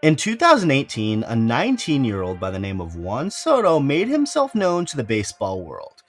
In 2018, a 19-year-old by the name of Juan Soto made himself known to the baseball world.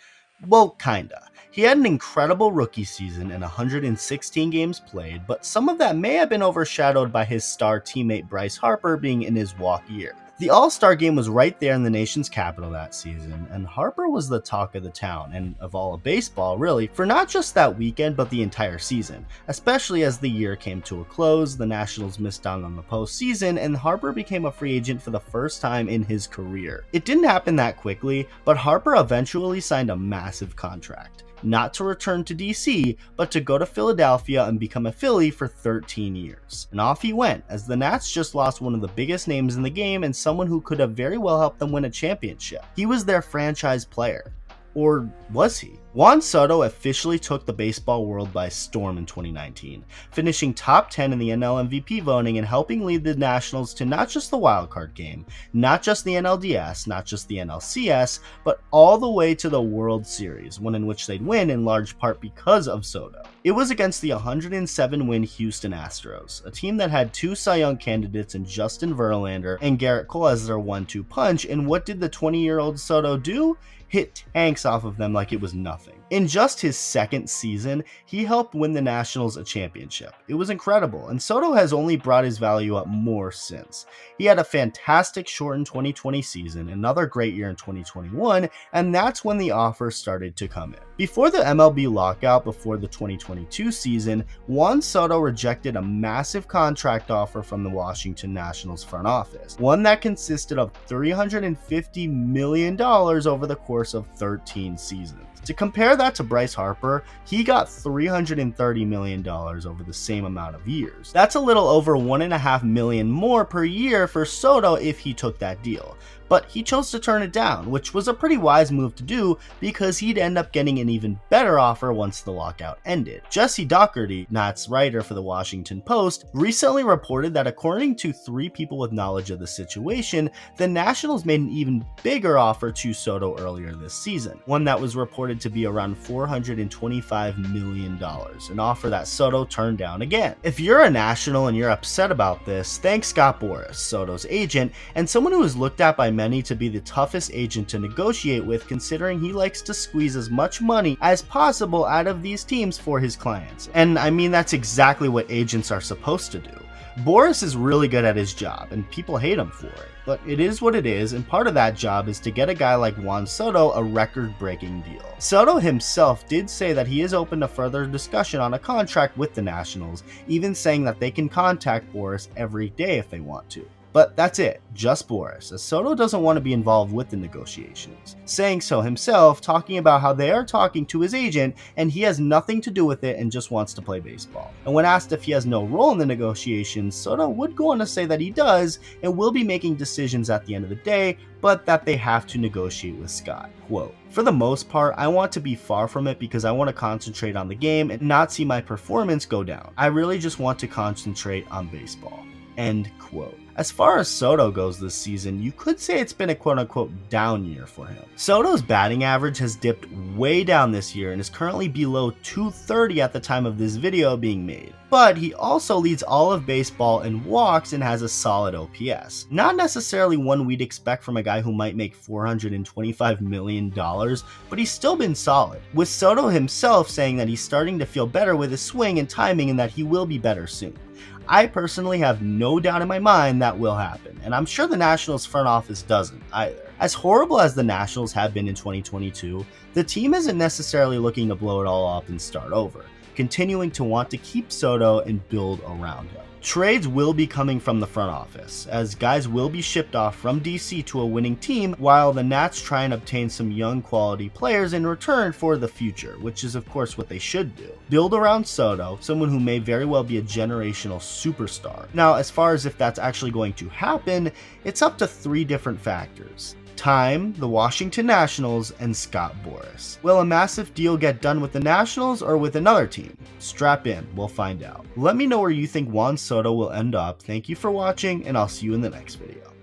Well, kinda. He had an incredible rookie season and 116 games played, but some of that may have been overshadowed by his star teammate Bryce Harper being in his walk year. The All-Star game was right there in the nation's capital that season, and Harper was the talk of the town, and of all of baseball, really, for not just that weekend, but the entire season. Especially as the year came to a close, the Nationals missed out on the postseason, and Harper became a free agent for the first time in his career. It didn't happen that quickly, but Harper eventually signed a massive contract. Not to return to DC, but to go to Philadelphia and become a Philly for 13 years. And off he went, as the Nats just lost one of the biggest names in the game and someone who could have very well helped them win a championship. He was their franchise player. Or was he? Juan Soto officially took the baseball world by storm in 2019, finishing top 10 in the NL MVP voting and helping lead the Nationals to not just the wildcard game, not just the NLDS, not just the NLCS, but all the way to the World Series, one in which they'd win in large part because of Soto. It was against the 107-win Houston Astros, a team that had two Cy Young candidates in Justin Verlander and Garrett Cole as their 1-2 punch, and what did the 20-year-old Soto do? Hit tanks off of them like it was nothing. In just his second season, he helped win the Nationals a championship. It was incredible, and Soto has only brought his value up more since. He had a fantastic shortened 2020 season, another great year in 2021, and that's when the offers started to come in. Before the MLB lockout before the 2022 season, Juan Soto rejected a massive contract offer from the Washington Nationals front office, one that consisted of $350 million over the course of 13 seasons. To compare that to Bryce Harper, he got $330 million over the same amount of years. That's a little over $1.5 million more per year for Soto if he took that deal. But he chose to turn it down, which was a pretty wise move to do because he'd end up getting an even better offer once the lockout ended. Jesse Dougherty, Nats writer for the Washington Post, recently reported that according to 3 people with knowledge of the situation, the Nationals made an even bigger offer to Soto earlier this season, one that was reported to be around $425 million, an offer that Soto turned down again. If you're a National and you're upset about this, thank Scott Boras, Soto's agent, and someone who is looked at by many to be the toughest agent to negotiate with, considering he likes to squeeze as much money as possible out of these teams for his clients. And I mean, that's exactly what agents are supposed to do. Boras is really good at his job, and people hate him for it. But it is what it is, and part of that job is to get a guy like Juan Soto a record-breaking deal. Soto himself did say that he is open to further discussion on a contract with the Nationals, even saying that they can contact Boras every day if they want to. But that's it, just Boras, as Soto doesn't want to be involved with the negotiations, saying so himself, talking about how they are talking to his agent and he has nothing to do with it and just wants to play baseball. And when asked if he has no role in the negotiations, Soto would go on to say that he does and will be making decisions at the end of the day, but that they have to negotiate with Scott. Quote, "For the most part, I want to be far from it because I want to concentrate on the game and not see my performance go down. I really just want to concentrate on baseball." End quote. As far as Soto goes this season, you could say it's been a quote-unquote down year for him. Soto's batting average has dipped way down this year and is currently below .230 at the time of this video being made. But he also leads all of baseball in walks and has a solid OPS. Not necessarily one we'd expect from a guy who might make $425 million, but he's still been solid, with Soto himself saying that he's starting to feel better with his swing and timing and that he will be better soon. I personally have no doubt in my mind that will happen, and I'm sure the Nationals front office doesn't either. As horrible as the Nationals have been in 2022, the team isn't necessarily looking to blow it all up and start over, continuing to want to keep Soto and build around him. Trades will be coming from the front office, as guys will be shipped off from DC to a winning team while the Nats try and obtain some young quality players in return for the future, which is of course what they should do. Build around Soto, someone who may very well be a generational superstar. Now, as far as if that's actually going to happen, it's up to 3 different factors. Time, the Washington Nationals, and Scott Boras. Will a massive deal get done with the Nationals or with another team? Strap in, we'll find out. Let me know where you think Juan Soto will end up. Thank you for watching, and I'll see you in the next video.